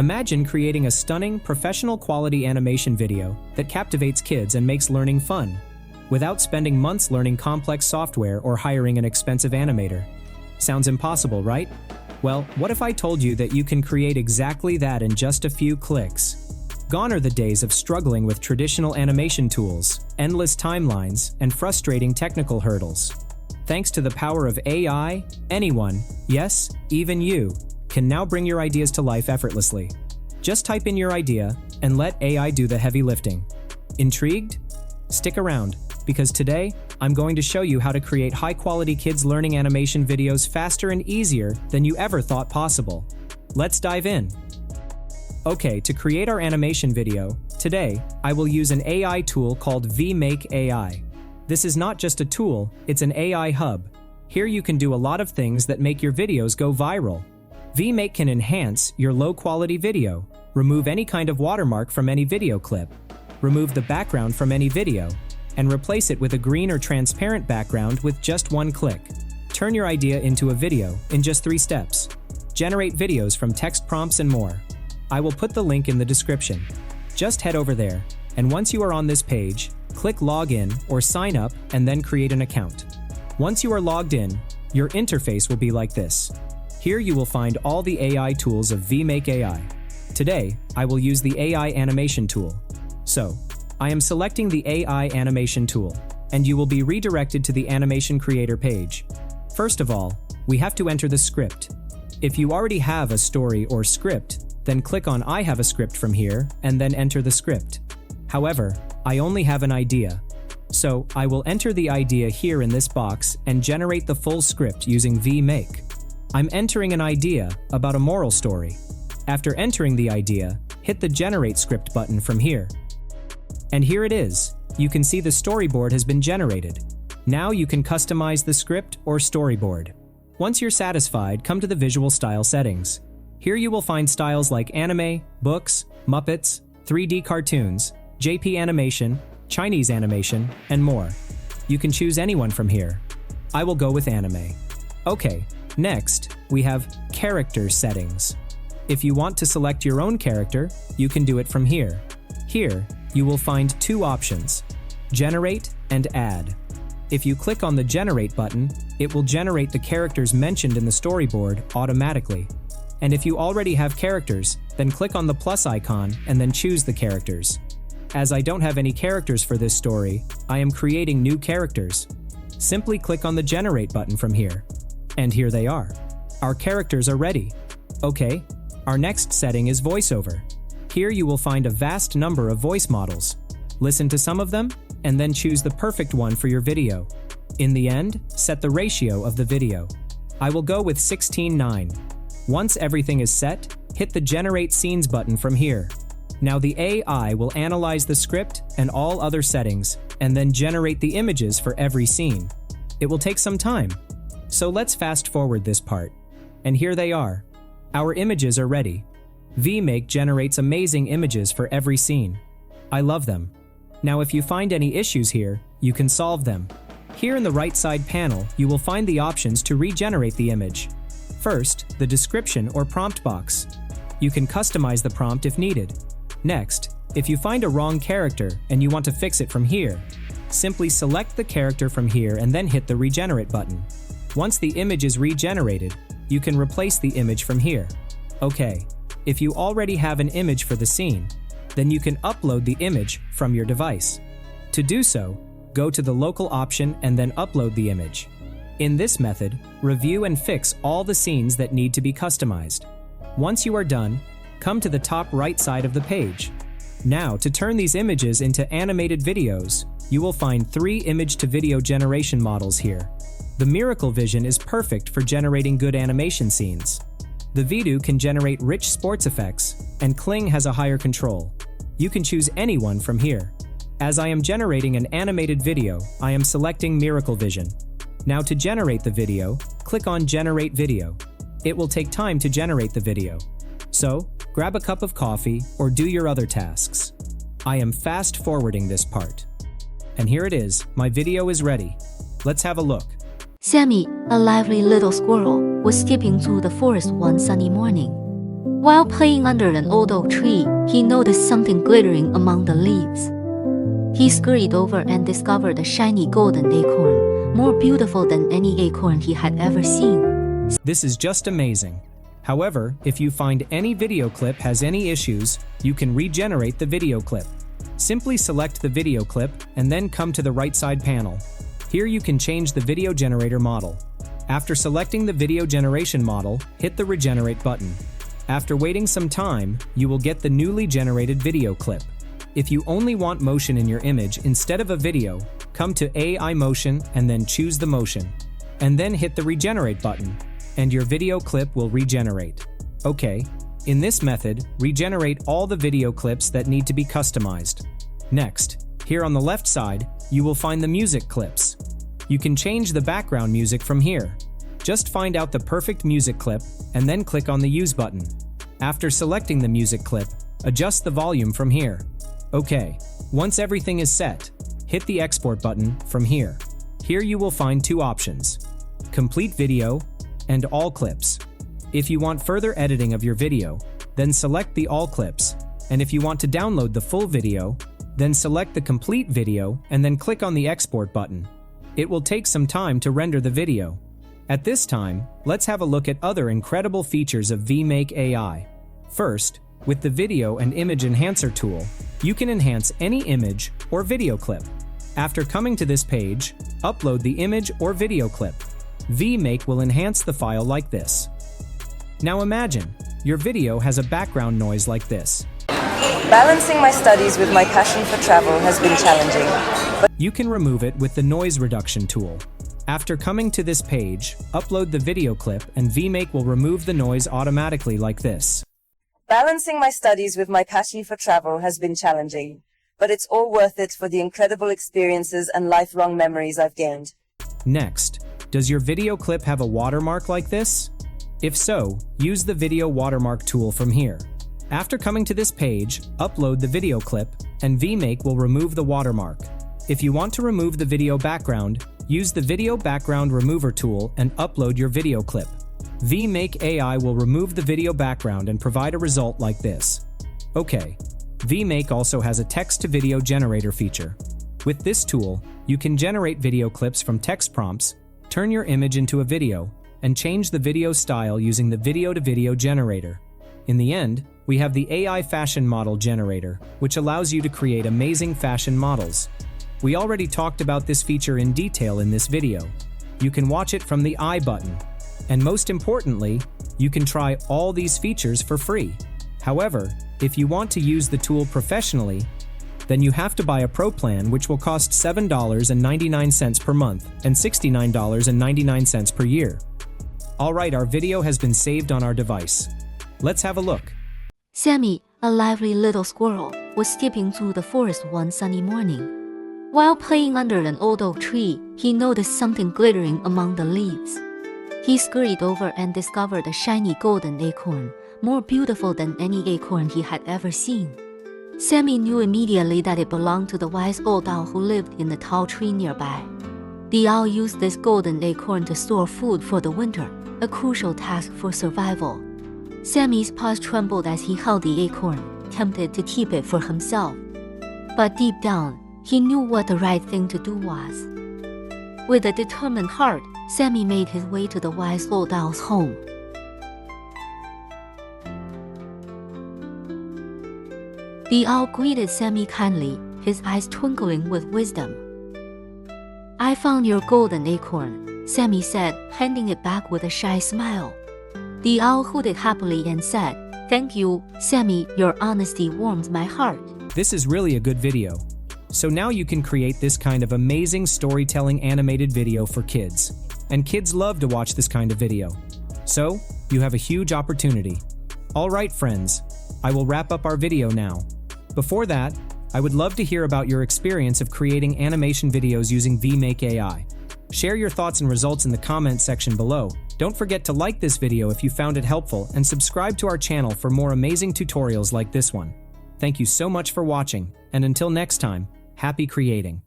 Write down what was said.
Imagine creating a stunning, professional-quality animation video that captivates kids and makes learning fun, without spending months learning complex software or hiring an expensive animator. Sounds impossible, right? Well, what if I told you that you can create exactly that in just a few clicks? Gone are the days of struggling with traditional animation tools, endless timelines, and frustrating technical hurdles. Thanks to the power of AI, anyone, yes, even you, can now bring your ideas to life effortlessly. Just type in your idea and let AI do the heavy lifting. Intrigued? Stick around, because today, I'm going to show you how to create high-quality kids learning animation videos faster and easier than you ever thought possible. Let's dive in. Okay, to create our animation video, today, I will use an AI tool called Vmake AI. This is not just a tool, it's an AI hub. Here you can do a lot of things that make your videos go viral. Vmake can enhance your low-quality video, remove any kind of watermark from any video clip, remove the background from any video, and replace it with a green or transparent background with just one click. Turn your idea into a video in just 3 steps. Generate videos from text prompts and more. I will put the link in the description. Just head over there, and once you are on this page, click Login or Sign Up and then create an account. Once you are logged in, your interface will be like this. Here you will find all the AI tools of Vmake AI. Today, I will use the AI animation tool. So, I am selecting the AI animation tool, and you will be redirected to the animation creator page. First of all, we have to enter the script. If you already have a story or script, then click on I have a script from here and then enter the script. However, I only have an idea. So, I will enter the idea here in this box and generate the full script using Vmake. I'm entering an idea about a moral story. After entering the idea, hit the Generate Script button from here. And here it is. You can see the storyboard has been generated. Now you can customize the script or storyboard. Once you're satisfied, come to the visual style settings. Here you will find styles like anime, books, Muppets, 3D cartoons, JP animation, Chinese animation, and more. You can choose anyone from here. I will go with anime. Okay. Next, we have character settings. If you want to select your own character, you can do it from here. Here, you will find 2 options, Generate and Add. If you click on the Generate button, it will generate the characters mentioned in the storyboard automatically. And if you already have characters, then click on the plus icon and then choose the characters. As I don't have any characters for this story, I am creating new characters. Simply click on the Generate button from here. And here they are. Our characters are ready. Okay, our next setting is voiceover. Here you will find a vast number of voice models. Listen to some of them, and then choose the perfect one for your video. In the end, set the ratio of the video. I will go with 16:9. Once everything is set, hit the Generate Scenes button from here. Now the AI will analyze the script and all other settings, and then generate the images for every scene. It will take some time. So let's fast forward this part. And here they are. Our images are ready. Vmake generates amazing images for every scene. I love them. Now if you find any issues here, you can solve them. Here in the right side panel, you will find the options to regenerate the image. First, the description or prompt box. You can customize the prompt if needed. Next, if you find a wrong character and you want to fix it from here, simply select the character from here and then hit the Regenerate button. Once the image is regenerated, you can replace the image from here. Okay, if you already have an image for the scene, then you can upload the image from your device. To do so, go to the local option and then upload the image. In this method, review and fix all the scenes that need to be customized. Once you are done, come to the top right side of the page. Now, to turn these images into animated videos, you will find 3 image-to-video generation models here. The Miracle Vision is perfect for generating good animation scenes. The Vidu can generate rich sports effects, and Kling has a higher control. You can choose anyone from here. As I am generating an animated video, I am selecting Miracle Vision. Now to generate the video, click on Generate Video. It will take time to generate the video. So, grab a cup of coffee or do your other tasks. I am fast forwarding this part. And here it is, my video is ready. Let's have a look. Sammy, a lively little squirrel, was skipping through the forest one sunny morning. While playing under an old oak tree, he noticed something glittering among the leaves. He scurried over and discovered a shiny golden acorn, more beautiful than any acorn he had ever seen. This is just amazing. However, if you find any video clip has any issues, you can regenerate the video clip. Simply select the video clip and then come to the right side panel. Here you can change the video generator model. After selecting the video generation model, hit the regenerate button. After waiting some time, you will get the newly generated video clip. If you only want motion in your image instead of a video, come to AI Motion and then choose the motion. And then hit the regenerate button, and your video clip will regenerate. Okay, in this method, regenerate all the video clips that need to be customized. Next, here on the left side, you will find the music clips. You can change the background music from here. Just find out the perfect music clip and then click on the Use button. After selecting the music clip, adjust the volume from here. Okay, once everything is set, hit the Export button from here. Here you will find two options: Complete Video and All Clips. If you want further editing of your video, then select the All Clips, and if you want to download the full video, then select the Complete Video and then click on the Export button. It will take some time to render the video. At this time, let's have a look at other incredible features of Vmake AI. First, with the Video and Image Enhancer tool, you can enhance any image or video clip. After coming to this page, upload the image or video clip. Vmake will enhance the file like this. Now imagine, your video has a background noise like this. Balancing my studies with my passion for travel has been challenging. You can remove it with the Noise Reduction tool. After coming to this page, upload the video clip and Vmake will remove the noise automatically like this. Balancing my studies with my passion for travel has been challenging, but it's all worth it for the incredible experiences and lifelong memories I've gained. Next, does your video clip have a watermark like this? If so, use the Video Watermark tool from here. After coming to this page, upload the video clip and Vmake will remove the watermark. If you want to remove the video background, use the Video Background Remover tool and upload your video clip. Vmake AI will remove the video background and provide a result like this. Okay, Vmake also has a text-to-video generator feature. With this tool, you can generate video clips from text prompts, turn your image into a video, and change the video style using the video-to-video generator. In the end, we have the AI Fashion Model Generator, which allows you to create amazing fashion models. We already talked about this feature in detail in this video. You can watch it from the I button. And most importantly, you can try all these features for free. However, if you want to use the tool professionally, then you have to buy a Pro plan, which will cost $7.99 per month and $69.99 per year. Alright, our video has been saved on our device. Let's have a look. Sammy, a lively little squirrel, was skipping through the forest one sunny morning. While playing under an old oak tree, he noticed something glittering among the leaves. He scurried over and discovered a shiny golden acorn, more beautiful than any acorn he had ever seen. Sammy knew immediately that it belonged to the wise old owl who lived in the tall tree nearby. The owl used this golden acorn to store food for the winter, a crucial task for survival. Sammy's paws trembled as he held the acorn, tempted to keep it for himself. But deep down, he knew what the right thing to do was. With a determined heart, Sammy made his way to the wise old owl's home. The owl greeted Sammy kindly, his eyes twinkling with wisdom. "I found your golden acorn," Sammy said, handing it back with a shy smile. The owl hooted happily and said, "Thank you, Sammy, your honesty warms my heart." This is really a good video. So now you can create this kind of amazing storytelling animated video for kids. And kids love to watch this kind of video. So, you have a huge opportunity. Alright friends, I will wrap up our video now. Before that, I would love to hear about your experience of creating animation videos using Vmake AI. Share your thoughts and results in the comment section below. Don't forget to like this video if you found it helpful and subscribe to our channel for more amazing tutorials like this one. Thank you so much for watching, and until next time, happy creating.